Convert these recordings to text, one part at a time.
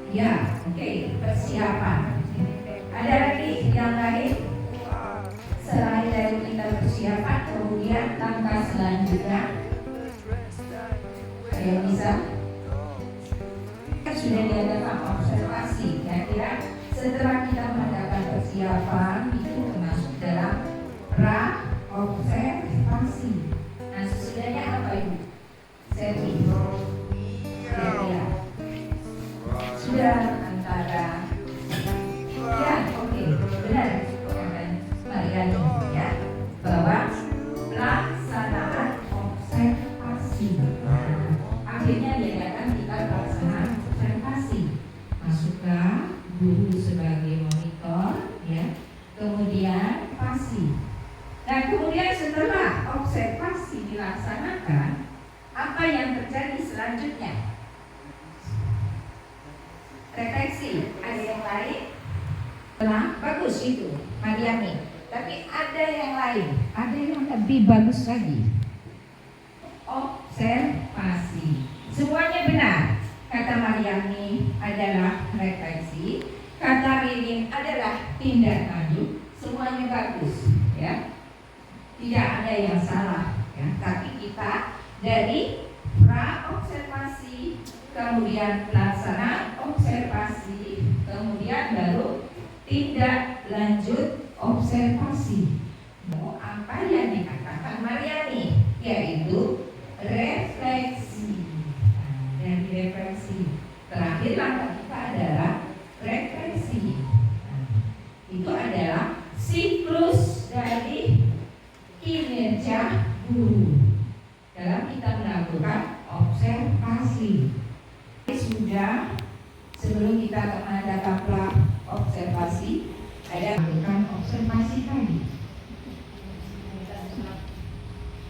Ya, oke, persiapan. Ada lagi yang lain selain dari kita persiapan, kemudian langkah selanjutnya yang bisa sudah diadakan observasi. Kira-kira setelah kita mengadakan persiapan itu termasuk dalam pra-observasi. Nah, sesudahnya apa Ibu? Setting. Kira-kira sudah antara ya, oke, benar Mariani ya, bahwa pelaksanaan observasi. Akhirnya diadakan kita pelaksanaan observasi. Masukkan guru sebagai monitor ya, kemudian pasi. Nah, kemudian setelah observasi dilaksanakan, apa yang terjadi selanjutnya? Refleksi. Ada yang lain? Nah, bagus itu Mariani. Tapi ada yang lain, ada yang lebih bagus lagi. Observasi. Semuanya benar. Kata Mariani adalah refleksi, kata Ririn adalah tindak lanjut. Semuanya bagus, ya. Tidak ada yang salah, ya. Tapi kita dari pra-observasi, kemudian pelaksanaan observasi, kemudian baru tindak lanjut observasi. Apa yang dikatakan Mariani, yaitu refleksi. Nah, dari refleksi terakhir langkah kita adalah refleksi. Nah, itu adalah siklus dari kinerja guru dalam kita melakukan observasi. Sudah sebelum kita mengadakan observasi, ada melakukan observasi tadi.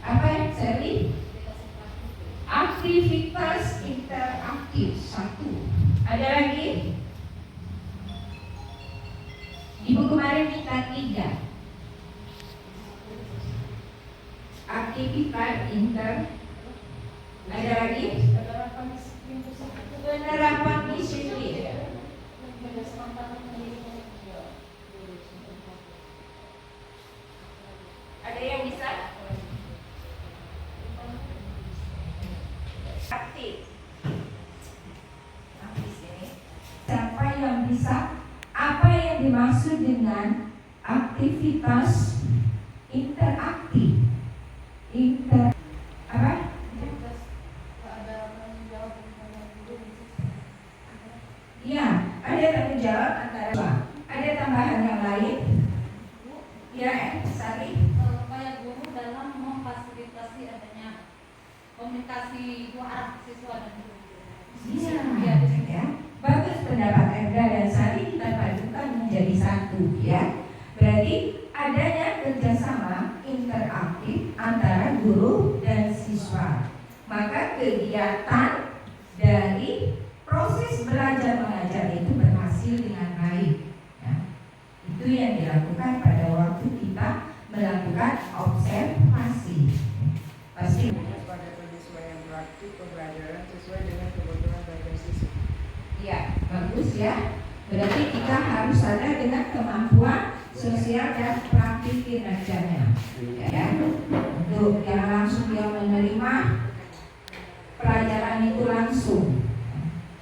Apa yang Sally? Aktivitas interaktif satu. Ada lagi? Ibu kemarin minta 3. Aktivitas ada lagi? Penerapan disiplin. Ada yang bisa? Aktif. Siapa yang bisa? Apa yang dimaksud dengan aktivitas interaktif? Apa? Ya, ada tanggung jawab antara. Ada tambahan yang lain? Ya, Sari. Upaya guru dalam memfasilitasi adanya komunikasi dua arah siswa dan guru. Iya, ya. Bagus pendapat Erga dan Sari, kita padukan menjadi satu, ya. Berarti adanya kerjasama interaktif antara guru dan siswa. Maka kegiatan dari proses belajar mengajar itu berhasil dengan baik. Ya. Itu yang dilakukan pada waktu kita melakukan observasi. Pasti pada penyesuaian praktik pembelajaran sesuai dengan kebutuhan belajar siswa. ya, bagus ya. Berarti kita harus ada dengan kemampuan sosial dan praktik kinerjanya. Ya, untuk yang langsung dia menerima pelajaran itu langsung.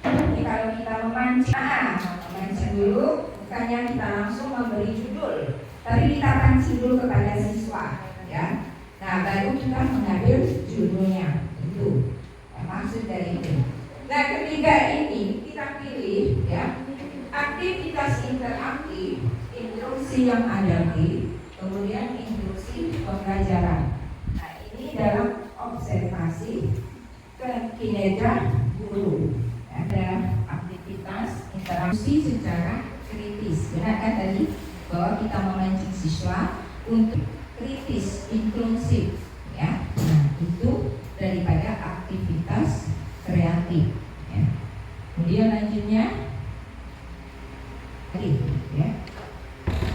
Jadi kalau kita memancing dulu, bukannya kita langsung memberi judul, tapi kita pancing dulu kepada siswa, ya. Nah, baru kita mengambil judulnya. Itu maksud dari itu. Nah, ketiga ini kita pilih, ya, aktivitas interaktif, instruksi yang adaptif, kemudian instruksi pembelajaran. Nah, ini dalam observasi kinerja guru. Ada aktivitas interaksi secara kritis. Benar kan tadi bahwa kita memancing siswa untuk kritis, inklusif, ya. Nah, itu daripada aktivitas kreatif, ya. Kemudian lanjutnya, ya.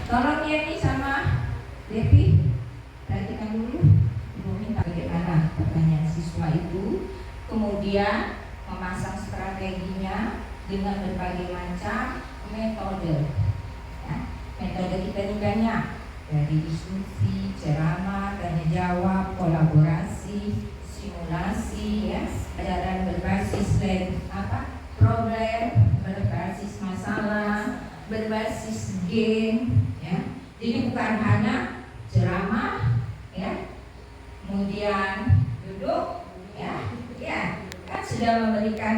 Tolong Yeni sama Devi perhatikan dulu. Ibu minta bagaimana pertanyaan siswa itu, kemudian memasang strateginya, dengan berbagai macam metode. Ya, metode kita ini banyak, dari diskusi, ceramah, tanya jawab, kolaborasi, simulasi, ya, pelajaran berbasis problem, berbasis masalah, berbasis game, ya. Jadi bukan hanya ceramah, ya, kemudian duduk, ya, kan sudah memberikan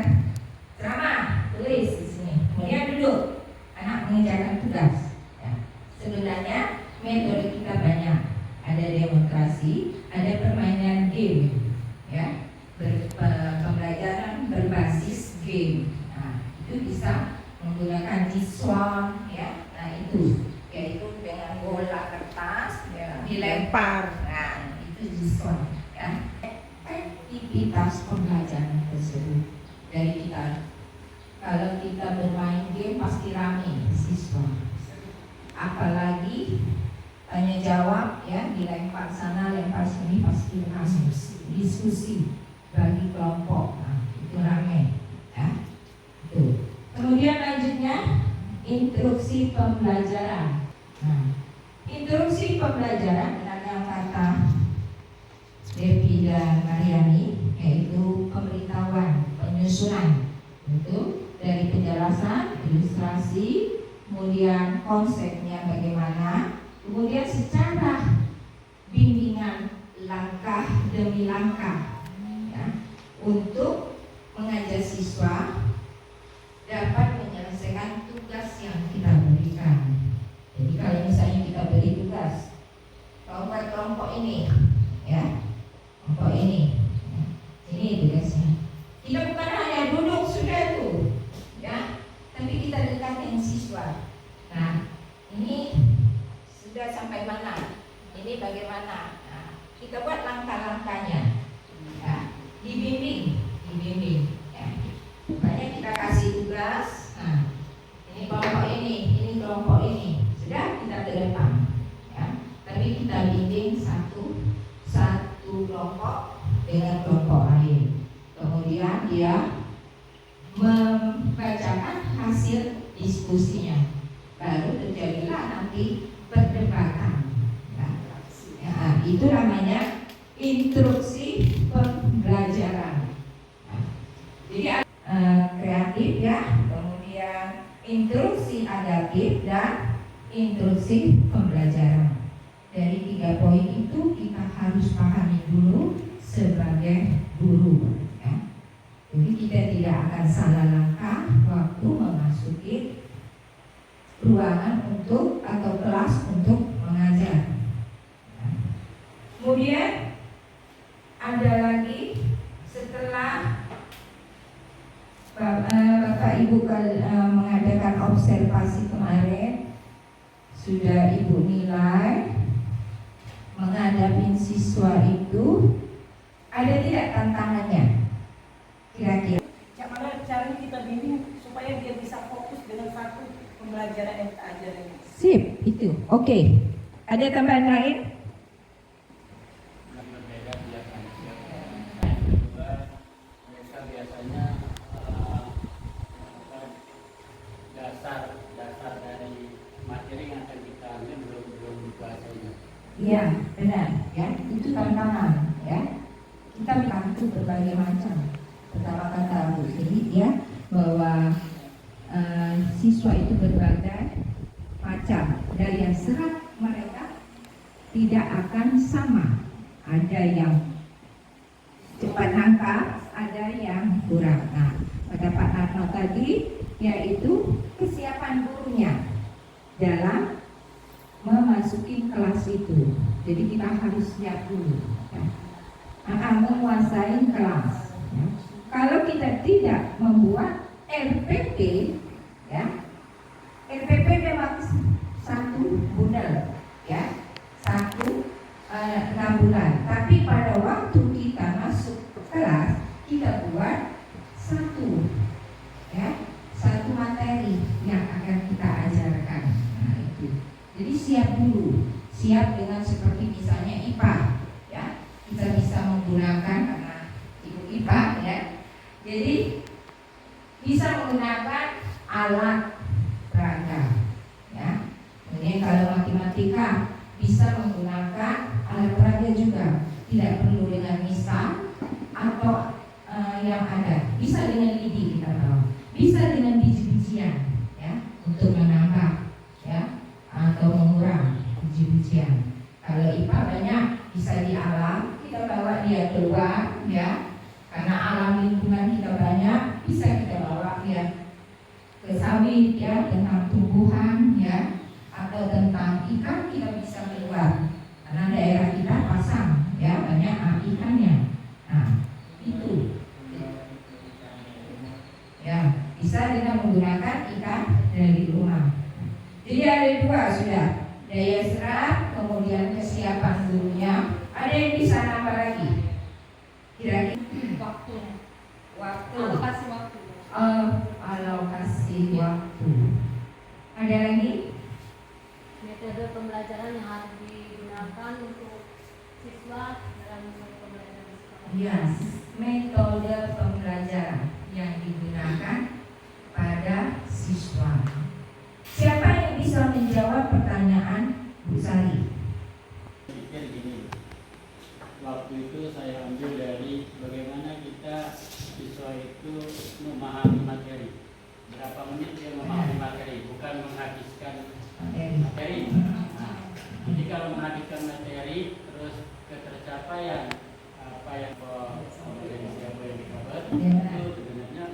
ceramah, tulis di sini, kemudian duduk, anak mengerjakan tugas. Ya. Sebenarnya metode kita banyak, ada demonstrasi, ada permainan game, ya, pembelajaran berbasis game. Nah, itu bisa menggunakan siswa, ya. Nah, itu yaitu dengan bola kertas, ya, dilempar. Nah, itu siswa, ya. Aktivitas pembelajaran tersebut dari kita. Kalau kita bermain game pasti ramai siswa. Apalagi tanya jawab, ya, dilempar sana, lempar sini, pasti ramai diskusi bagi kelompok. Nah, itu ramai, ya. Itu. Kemudian lanjutnya instruksi pembelajaran. Nah, instruksi pembelajaran dengan kata Devi dan Mariani, yaitu pemberitahuan, penyusunan, itu dari penjelasan, ilustrasi, kemudian konsepnya bagaimana, kemudian secara bimbingan langkah demi langkah, ya, untuk mengajar siswa dapat menyelesaikan tugas yang kita berikan. Jadi kalau misalnya kita beri tugas, kelompok ini, ya, kelompok ini, ya, ini tugasnya. Kita bukan hanya duduk sudah itu, ya, tapi kita dekatkan siswa. Nah, ini sudah sampai mana? Ini bagaimana? Nah, kita buat langkah-langkahnya, ya, dibimbing, ya. Makanya kita kasih tugas. Nah, ini kelompok ini kelompok ini. Sudah kita ke depan, ya. Tapi kita bimbing satu kelompok dengan kelompok lain. Kemudian dia membacakan hasil diskusinya. Baru terjadilah nanti perdebatan. Ya, itu namanya instruksi pembelajaran. Nah, jadi kreatif, ya, kemudian instruksi adaptif dan instruksi pembelajaran. Dari 3 poin itu kita harus pahami dulu sebagai guru, ya. Jadi kita tidak akan salah langkah waktu memasuki ruangan untuk atau kelas untuk mengajar. Ya. Kemudian ada lagi setelah Bapak Ibu mengadakan observasi kemarin, sudah Ibu nilai menghadapi siswa itu ada tidak tantangannya? Kira-kira Bagaimana caranya kita bimbing supaya dia bisa fokus dengan satu pembelajaran yang kita ajarin? Sip, itu. Oke. Ada tambahan lain? Berbeda biasanya. Yang kedua, mereka biasanya dasar dari materi yang akan kita ambil belum dikuasainya. Iya, benar, ya. Itu tantangan, ya. Kita bantu berbagai macam. Pertama kata Bu Sri, ya, bahwa siswa itu berbagai macam. Daya serap mereka tidak akan sama. Ada yang cepat nangkap, ada yang kurang. Nah, pada Pak Narno tadi, yaitu kesiapan gurunya dalam memasuki kelas itu. Jadi kita harus siap dulu, ya. Menguasai kelas, ya. Kalau kita tidak membuat RPP, ya, RPP memang 1 bulan, ya, 6 bulan. Tapi pada waktu kita masuk kelas, kita buat 1, ya, 1 materi yang akan kita ajarkan. Nah, itu. Jadi siap dulu, siap dengan seperti misalnya IPA, ya, kita bisa menggunakan karena Ibu IPA, ya. Jadi bisa menggunakan alat peraga, ya. Kemudian kalau matematika bisa menggunakan alat peraga juga, tidak perlu dengan misal atau yang ada, bisa dengan lidi kita tahu, bisa dengan biji-bijian, ya, untuk menambah, ya, atau mengurangi biji-bijian. Kalau IPA banyak bisa di alam, kita bawa dia keluar, ya, karena alam lingkungan kita banyak, bisa kita bawa dia ke sawit, ya, tentang tumbuhan, ya, atau tentang ikan kita bisa keluar, karena daerah kita pasang, ya, banyak ikannya. Nah, itu, ya, bisa dengan menggunakan ikan dari rumah. Jadi ada dua sudah, daya serap, kemudian kesiapan gurunya. Ada yang bisa nambah lagi? Kira-kira waktu. Alokasi waktu. Alokasi waktu. Ada lagi? Metode pembelajaran yang harus digunakan untuk siswa dalam pembelajaran sekolah. Yes, metode pembelajaran yang digunakan pada siswa. Siapa yang bisa menjawab pertanyaan Bu Sari? Pikir gini, waktu itu saya ambil dari bagaimana kita siswa itu memahami materi. Berapa menit dia memahami materi, bukan menghabiskan materi. Nah, jadi kalau menghabiskan materi, terus ketercapaian apa yang siapa yang dikabar itu sebenarnya.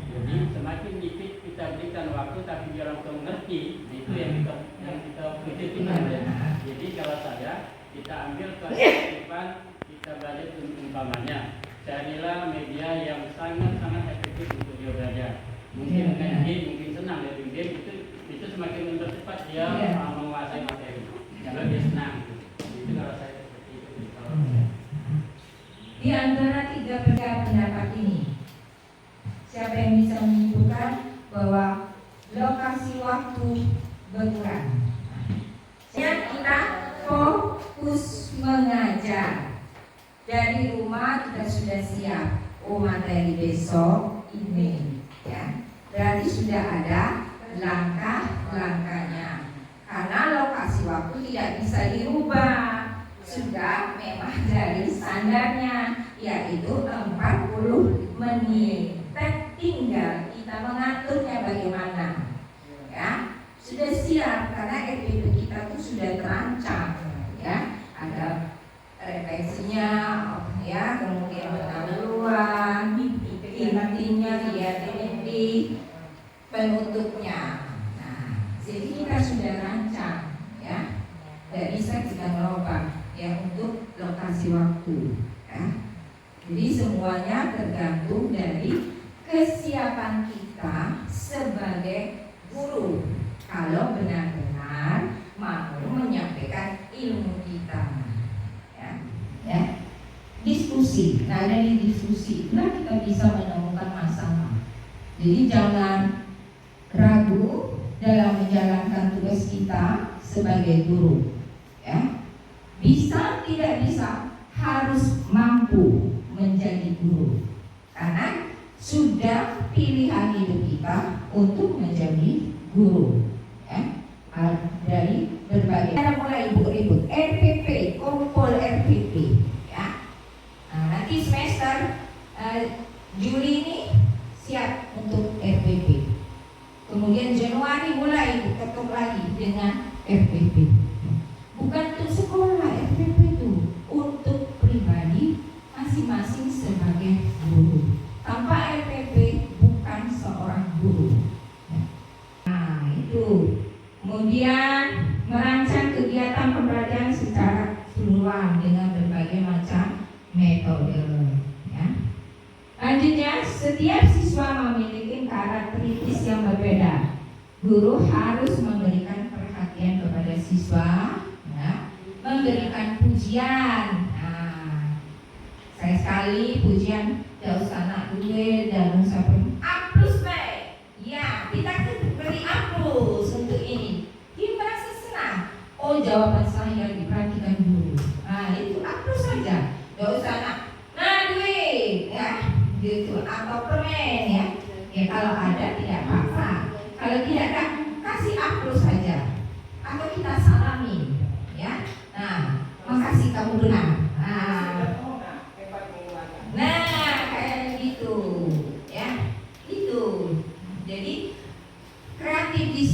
Jadi semakin dikit kita berikan waktu, tapi dia langsung mengerti. Itu yang kita butuhkan. Jadi kalau saya, kita ambil keefektifan, kita balik umpamanya. Carilah media yang sangat-sangat efektif untuk dia belajar. Mungkin dengan game, mungkin senang dari game itu semakin mempercepat dia menguasai materi. Kalau dia senang, itu kalau saya seperti itu. Di antara tiga pendapat ini, siapa yang bisa menyimpulkan bahwa lokasi waktu berkurang? Yang kita fokus mengajar. Dari rumah kita sudah siap. Oh, materi besok ini, ya. Berarti sudah ada langkah-langkahnya. Karena lokasi waktu tidak bisa dirubah. Sudah memang dari standarnya, yaitu 40 menit. Tinggal kita mengaturnya bagaimana, ya. Sudah siap karena RPP kita tuh sudah terancang, ya. Ada refleksinya, ya, kemudian pendahuluan, intinya, inti, penutupnya. Nah, jadi kita sudah rancang, ya. Tidak bisa kita merubah, ya, untuk lokasi waktu, ya. Jadi semuanya tergantung dari kesiapan kita sebagai guru. Kalau benar-benar mau menyampaikan ilmu kita, ya. Diskusi. Nah, dari diskusi itulah kita bisa menemukan masalah. Jadi jangan ragu dalam menjalankan tugas kita sebagai guru, ya. Bisa tidak bisa, harus mampu menjadi guru, karena sudah pilihan hidup kita untuk menjadi guru, ya. Dari berbagai. Kita mulai ribut RPP, kumpul RPP, ya. Nah, nanti semester Juli ini siap untuk RPP. Kemudian Januari mulai ketuk lagi dengan RPP. Bukan untuk sekolah RPP itu, untuk pribadi masing-masing sebagai guru. Tanpa RPP bukan seorang guru. Nah, itu. Kemudian merancang kegiatan pembelajaran secara keseluruhan dengan berbagai macam metode, ya. Lanjutnya, setiap siswa memiliki karakteristik yang berbeda. Guru harus memberikan perhatian kepada siswa, ya, memberikan pujian. Nah, saya sekali pujian, tidak usah nak duit dan usah plus baik. Ya, kita beri plus untuk ini. Dia merasa senang. Oh, jawaban saya diperhatikan dulu. Nah, itu plus saja. Tidak usah nak duit, ya, gitu, atau permen, ya. Ya, kalau ada tidak apa-apa. Kalau tidak ada, kasih upload saja atau kita salamin, ya. Nah, makasih kamu benar. Nah, kayak gitu, ya. Itu. Jadi kreatif di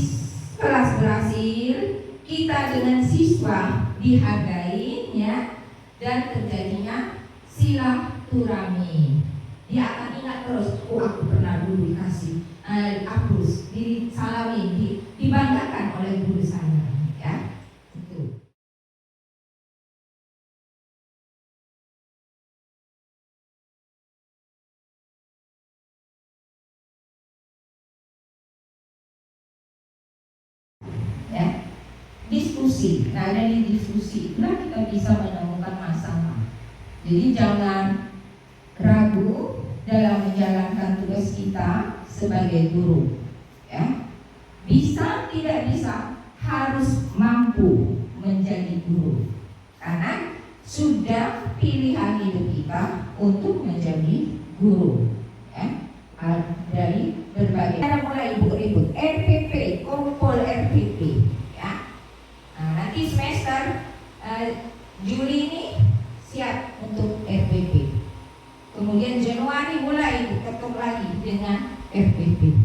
kelas berhasil, kita dengan siswa dihargai, ya, dan terjadinya silaturahmi. Dia akan ingat terus, oh aku pernah dulu dikasih hapus, disalamin, dibanggakan oleh guru saya, ya. Itu. Ya. Diskusi. Nah, dari diskusi itulah kita bisa menemukan masalah. Jadi jangan ragu dalam menjalankan tugas kita sebagai guru, ya. Bisa tidak bisa, harus mampu menjadi guru, karena sudah pilihan hidup kita untuk menjadi guru, ya. Dari berbagai cara mulai ribut-ribut RPP, kumpul RPP, ya. Nah, nanti semester Juli ini siap untuk RPP. Kemudian Januari mulai ketuk lagi dengan RPP.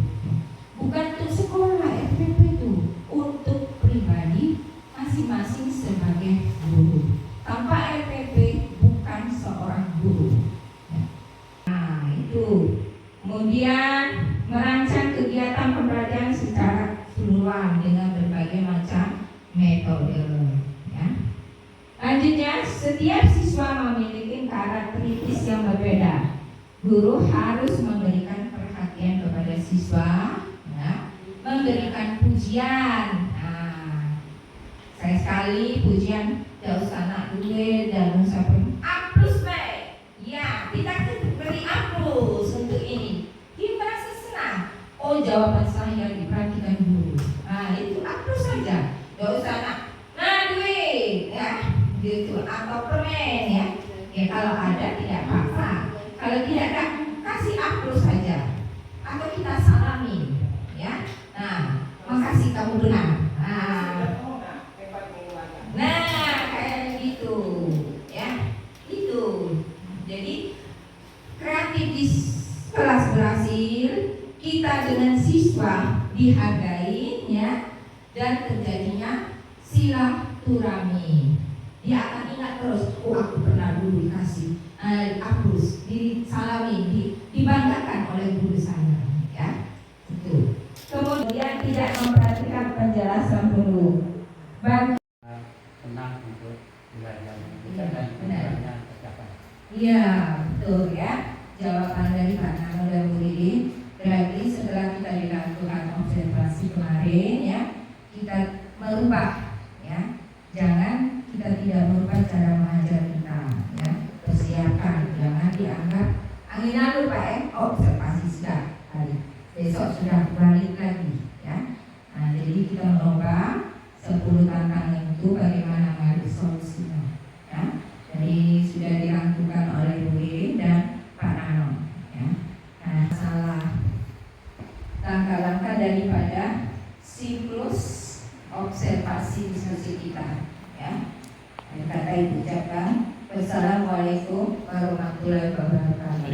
Bukan untuk sekolah RPP itu, untuk pribadi masing-masing sebagai guru. Tanpa RPP bukan seorang guru. Nah, itu. Kemudian merancang kegiatan pembelajaran secara keseluruhan dengan berbagai macam metode, ya. Lanjutnya, setiap siswa memiliki karakteristik yang berbeda. Guru harus memberikan perhatian kepada siswa, ya, memberikan pujian. Nah, saya sekali pujian, tidak usah nak duit dan usah aplus baik. Ya, kita beri aplus untuk ini. Dia merasa senang. Oh, jawaban saya diperhatikan guru. Nah, itu aplus saja. Tidak usah nak duit, ya. Gitu, atau permen, ya. Ya, kalau ada tidak apa-apa. Kalau tidak ada, kasih upload saja atau kita salamin, ya. Nah, makasih kamu benar. Nah, kayak gitu, ya. Itu. Jadi kreatif di kelas berhasil, kita dengan siswa dihargai, ya, dan terjadinya silaturahmi. Dia akan ingat terus, oh aku pernah dulu dikasih hapus, disalamin, dibanggakan oleh guru saya, ya. Itu. Kemudian tidak memperhatikan penjelasan guru. Senang untuk belajar kita dan tujuannya tercapai. Iya, betul, ya. Jawaban dari Pak Nano dan Bu Lili. Berarti setelah kita dilakukan observasi kemarin, ya, kita merubah, ya. Jangan kita tidak merubah cara mengajar kita, ya. Persiapkan, jangan dianggap angin lalu Pak, observasi sudah hari, besok sudah balik lagi, ya. Nah, jadi kita merubah 10 tantangan itu bagaimana mengambil solusinya, ya. Jadi sudah dirangkukan oleh Bu Lili dan Pak Nano, ya. Nah, salah langkah-langkah daripada siklus observasi diskusi kita, ya. Kata ibu ucapkan, wassalamualaikum warahmatullahi wabarakatuh.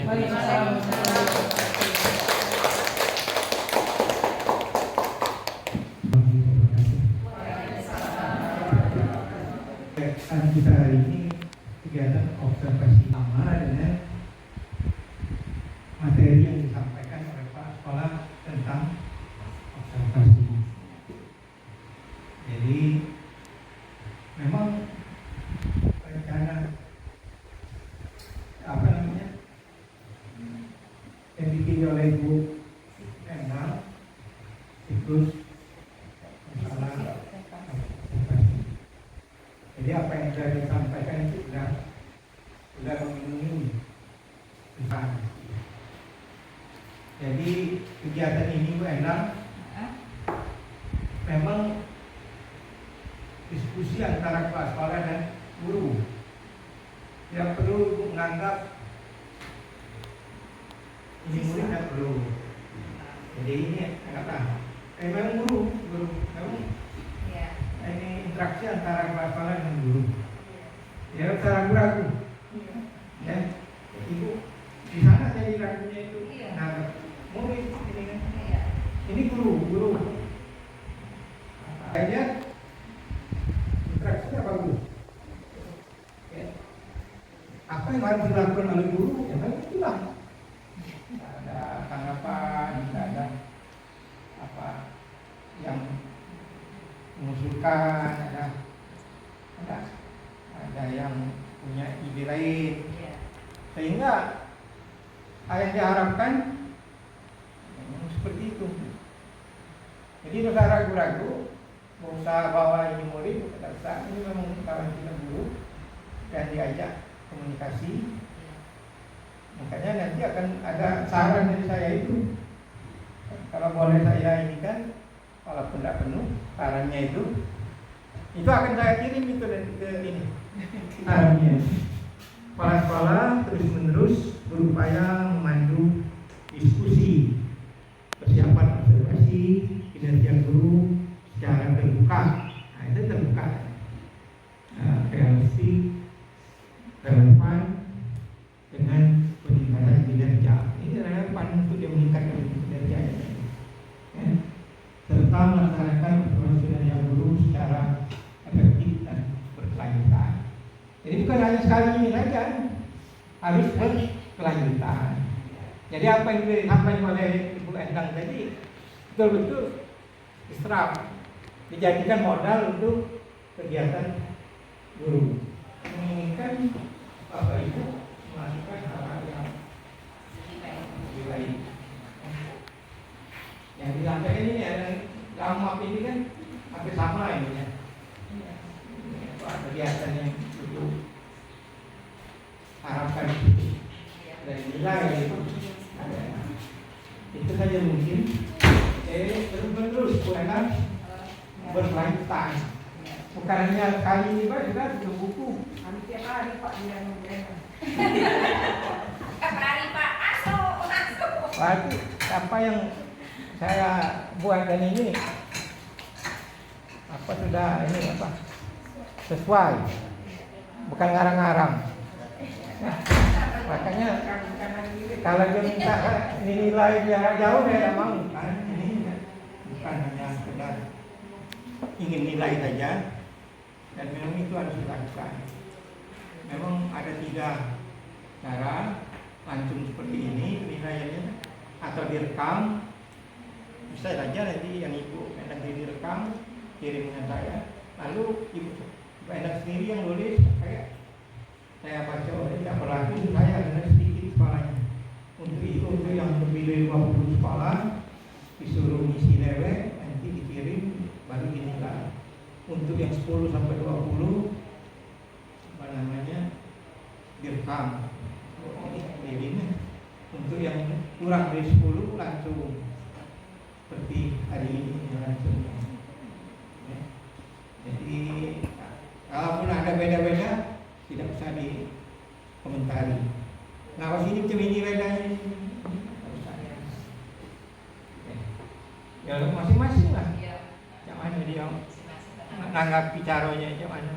Karena kita hari ini kegiatan observasi sama dengan materi yang disampaikan oleh Pak Sekolah tentang observasi. Jadi memang rencana yang dibikin oleh Ibu Endang siklus masalah observasi. Jadi apa yang sudah disampaikan itu sudah memenuhi pesan. Jadi kegiatan ini Bu Endang memang diskusi antara kepala sekolah dan guru. Yang perlu menganggap ini murid dan perlu. Jadi ini kata memang guru memang Iya. ini interaksi antara kepala dengan guru. Ya ragu-ragu. Ya, ibu di sana jadi ragunya itu. Iya. Nah, murid ini kan. Iya. Ini guru. Kayaknya interaksinya bagus. Ya. Apa yang harus dilakukan oleh guru? Ya kan itulah. Tidak ada tanggapan, tidak ada apa yang mengusulkan, ada yang punya ide lain, Iya. sehingga yang diharapkan memang seperti itu. Jadi tidak ragu-ragu, berusaha bawa ini murid, kata ini memang kawan kita guru dan diajak komunikasi. Makanya nanti akan ada saran dari saya itu. Kalau boleh saya ini kan, walaupun tidak penuh sarannya itu akan saya kirim itu ke ini. Sarannya, kepala-kepala terus-menerus berupaya memandu diskusi, persiapan observasi kinerja guru secara terbuka. Nah, itu terbuka, realistik, relevan dengan peningkatan kinerja. Ini relevan untuk dia meningkatkan kinerja. Ya. Serta melaksanakan kinerja guru secara efektif dan berkelanjutan. Jadi bukan hanya sekali ini saja, harus berkelanjutan. Jadi apa yang disampaikan oleh Ibu Endang tadi betul-betul diserap, dijadikan modal untuk kegiatan guru. Menginginkan Bapak Ibu melakukan hal-hal yang lebih baik. Yang disampaikan ini ada dalam ini kan hampir sama ini ya. Kegiatan yang itu harapkan dari nilai itu saja mungkin. Terus bukan berkelanjutan. Bukan hanya kali ini Pak, kita butuh buku. Hampir hari Pak dia memberikan. Kembali Pak, masuk. Berarti apa yang saya buat dan ini apa sudah ini apa sesuai, bukan ngarang-ngarang. Makanya kalau dia minta nilai jarak jauh dia tidak mau kan, ini bukan hanya sekedar ingin nilai saja, dan memang itu harus dilakukan. Memang ada 3 cara langsung seperti ini penilaiannya, atau direkam. Bisa saja nanti yang ibu nanti direkam kirim dengan saya, lalu ibu enak sendiri yang nulis, saya baca oleh tidak berlaku saya ada sedikit kepalanya. Untuk itu untuk yang lebih dari 50 kepala disuruh ngisi lewek, nanti dikirim baru dinilai. Untuk yang 10 sampai 20 apa namanya direkam. Jadi untuk yang kurang dari 10 langsung seperti hari ini langsung. Ya. Jadi kalaupun ada beda-beda tidak usah dikomentari. Nah, pas ini cuma ini bedanya. Ya masing-masing lah. Yang mana dia menanggapi caranya, yang mana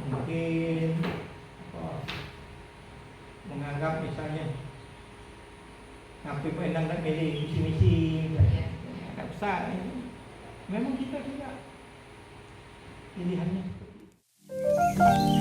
mungkin menganggap misalnya ngapain Endang nak milih misi-misi, tak usah. Memang kita tidak pilihannya seperti itu.